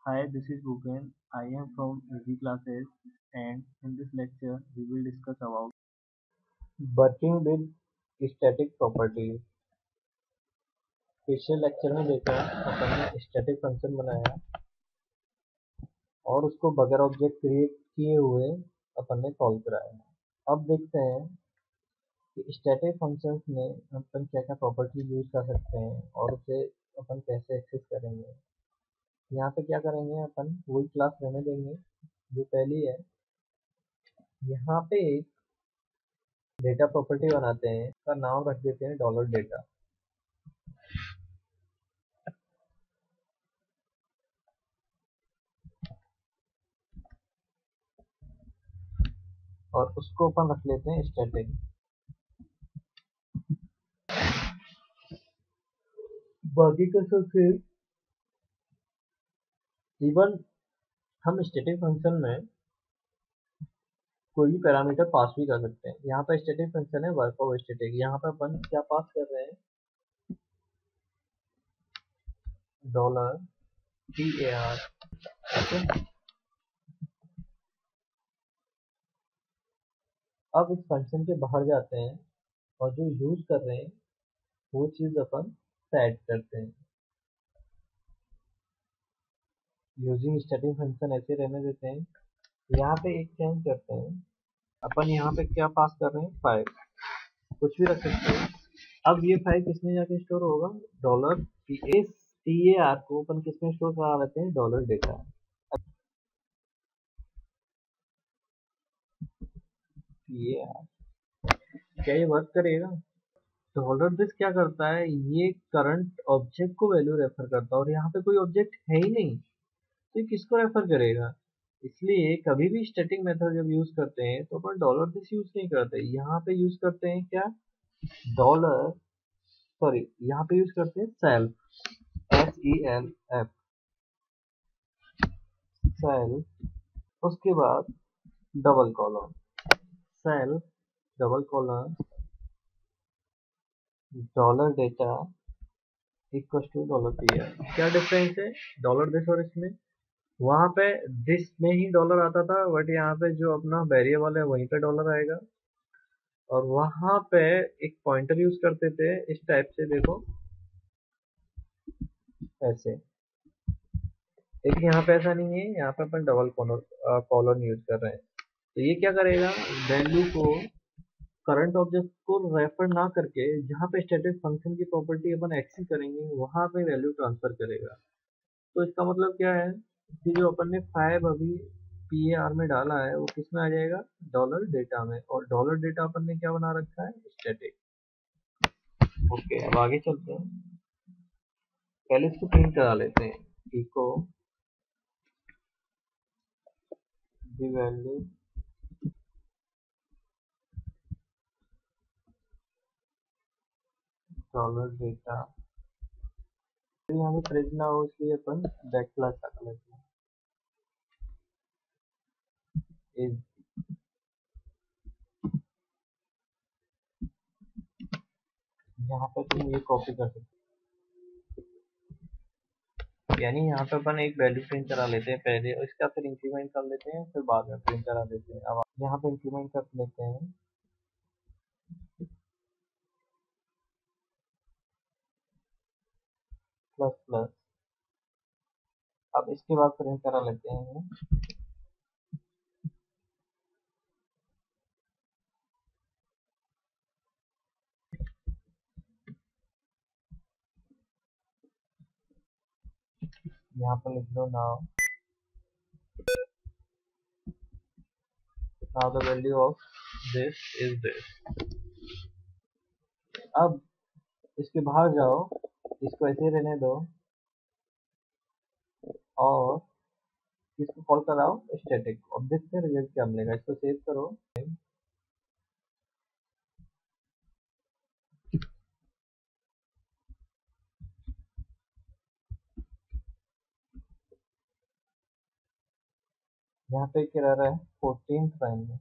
Hi, this is Bhupen. I am from Easy Classes, and in this lecture we will discuss about working with static properties. पिछले lecture में देखा अपन ने static function बनाया और उसको बगैर ऑब्जेक्ट क्रिएट किए हुए अपन ने कॉल कराया। अब देखते हैं कि स्टैटिक फंक्शंस में अपन क्या क्या प्रॉपर्टीज यूज कर सकते हैं और उसे अपन कैसे एक्सेस करेंगे। यहाँ पे क्या करेंगे, अपन वही क्लास रहने देंगे जो पहली है। यहाँ पे एक डेटा प्रॉपर्टी बनाते हैं, इसका नाम रख देते हैं डॉलर डेटा। और उसको अपन रख लेते हैं स्टैटिक। बाकी का सब फिर इवन हम स्टैटिक फंक्शन में कोई भी पैरामीटर पास भी कर सकते हैं। यहाँ पर स्टैटिक फंक्शन है वर्क ऑफ स्टैटिक। यहाँ पर अपन क्या पास कर रहे हैं, डॉलर $var। ओके, अब इस फंक्शन के बाहर जाते हैं और जो यूज कर रहे हैं वो चीज अपन सेट करते हैं। यूजिंग स्टैटिक फंक्शन ऐसे रहने देते हैं। यहाँ पे एक चेंज करते हैं, अपन यहाँ पे क्या पास कर रहे हैं, 5, कुछ भी रख सकते हैं। अब ये 5 किसमें जाके स्टोर होगा, डॉलर टी ए आर को अपन किसमें स्टोर करा लेते हैं, डॉलर डेटा। ये क्या ये वर्क करेगा? डॉलर दिस क्या करता है, ये करंट ऑब्जेक्ट को वैल्यू रेफर करता है और यहाँ पे कोई ऑब्जेक्ट है ही नहीं, तो ये किसको रेफर करेगा? इसलिए कभी भी स्टैटिक मेथड जब यूज करते हैं तो अपन डॉलर दिस यूज नहीं करते, यहाँ पे यूज करते हैं क्या, डॉलर, सॉरी यहाँ पे यूज करते हैं सेल्फ, SELF, सेल्फ। उसके बाद double column, self double column dollar data equal to dollar P. क्या डिफरेंस है डॉलर दिस और इसमें? वहां पे दिस में ही डॉलर आता था, बट यहाँ पे जो अपना वेरिएबल है वहीं पे डॉलर आएगा। और वहां पे एक पॉइंटर यूज करते थे इस टाइप से, देखो ऐसे। लेकिन यहाँ पे ऐसा नहीं है, यहाँ पे अपन डबल कॉलर यूज कर रहे हैं। तो ये क्या करेगा, वैल्यू को करंट ऑब्जेक्ट को रेफर ना करके जहाँ पे स्टैटिक फंक्शन की प्रॉपर्टी अपन एक्सेस करेंगे वहां पे वैल्यू ट्रांसफर करेगा। तो इसका मतलब क्या है कि जो अपन ने 5 अभी PAR में डाला है वो किस में आ जाएगा, डॉलर डेटा में। और डॉलर डेटा अपन ने क्या बना रखा है, स्टैटिक। ओके, अब आगे चलते हैं। पहले इसको प्रिंट करा लेते हैं, इको दी वैल्यू डॉलर डेटा। तो यहाँ पे प्रिंट ना हो इसलिए अपन बैक क्लास लगा लेते हैं। यहाँ पे तुम ये कॉपी कर सकते हो, यानी यहाँ पे अपन एक वैल्यू प्रिंट करा लेते हैं पहले, और इसका फिर इंक्रीमेंट कर लेते हैं, फिर बाद में प्रिंट करा देते हैं। अब यहाँ पे इंक्रीमेंट कर लेते हैं, प्लस प्लस। अब इसके बाद प्रिंट करा लेते हैं, यहाँ पर लिख दो now, now the value of this is this. अब इसके बाहर जाओ, इसको ऐसे ही रहने दो और इसको कॉल कराओ स्टैटिक। अब देखते हैं रिजल्ट क्या मिलेगा, इसको सेव करो। यहाँ पे क्या रह रहा है, 14th लाइन में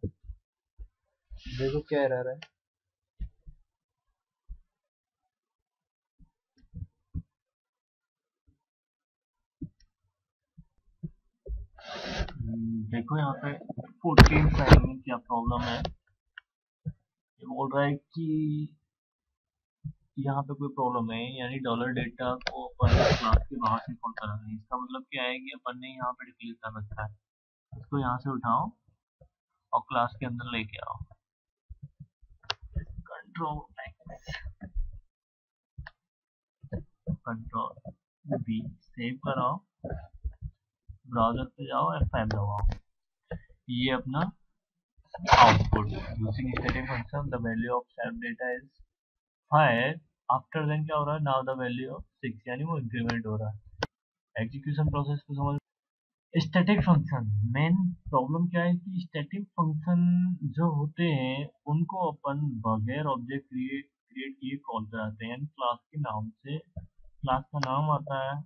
देखो क्या रह रहा है, देखो यहाँ पे 14 लाइन में क्या प्रॉब्लम है। ये बोल रहा है कि यहाँ पे कोई प्रॉब्लम है, यानी डॉलर डेटा को अपन क्लास के बाहर से कॉल कर रहे हैं। इसका मतलब क्या है कि अपन ने यहाँ पे डिक्लेयर कर रखा है, इसको यहाँ से उठाओ और क्लास के अंदर लेके आओ। कंट्रोल कंट्रोल बी, सेव कराओ, ब्राउजर पे जाओ, F5 दबाओ। ये अपना output using static function the value of self data is 5। After then क्या हो रहा है, नाउ द वैल्यू ऑफ 6, यानी वो इंक्रीमेंट हो रहा है। एग्जीक्यूशन प्रोसेस को समझ। स्टैटिक फंक्शन मेन प्रॉब्लम क्या है कि स्टैटिक फंक्शन जो होते हैं उनको अपन बगैर ऑब्जेक्ट क्रिएट किए कॉल कराते हैं, यानी क्लास के नाम से क्लास का नाम आता है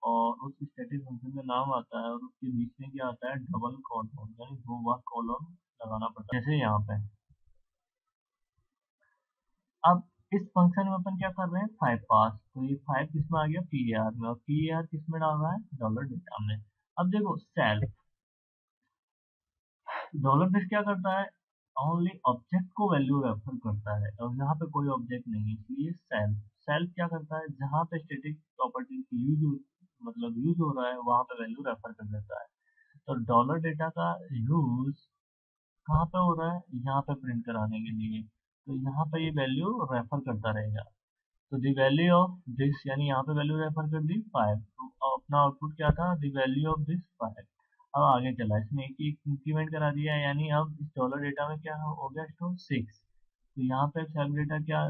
और उस स्टैटिक फंक्शन का नाम आता है, और उसके बीच में क्या आता है, डबल कॉलन, यानी 2 बार कॉलन लगाना पड़ता है, जैसे यहाँ पे। अब इस फंक्शन में अपन क्या कर रहे हैं, 5 पास, तो ये 5 किस में आ गया, पीआर में, और पीआर किस में डाल रहा है, डॉलर डेटा में। अब देखो सेल्फ, डॉलर बेस क्या करता है, ओनली ऑब्जेक्ट को वैल्यू रेफर करता है, और यहाँ पे कोई ऑब्जेक्ट नहीं है, इसलिए सेल्फ। सेल्फ क्या करता है, जहाँ पे स्टैटिक प्रॉपर्टी यूज मतलब यूज हो रहा है वहां पे वैल्यू रेफर कर देता है। तो डॉलर डेटा का यूज कहाँ पे हो रहा है, यहाँ पे प्रिंट कराने के लिए, तो यहाँ पे ये वैल्यू रेफर करता रहेगा। तो द वैल्यू ऑफ दिस, यानी यहाँ पे वैल्यू रेफर कर दी 5, तो अपना आउटपुट क्या था, द वैल्यू ऑफ दिस 5। अब आगे चला, इसने एक इंक्रीमेंट करा दिया, यानी अब इस डॉलर डेटा में क्या हो गया, स्टोर 6। तो यहाँ पे सेल्फ डेटा क्या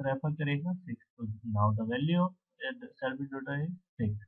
रेफर करेगा, 6। तो now the value of self data is 6।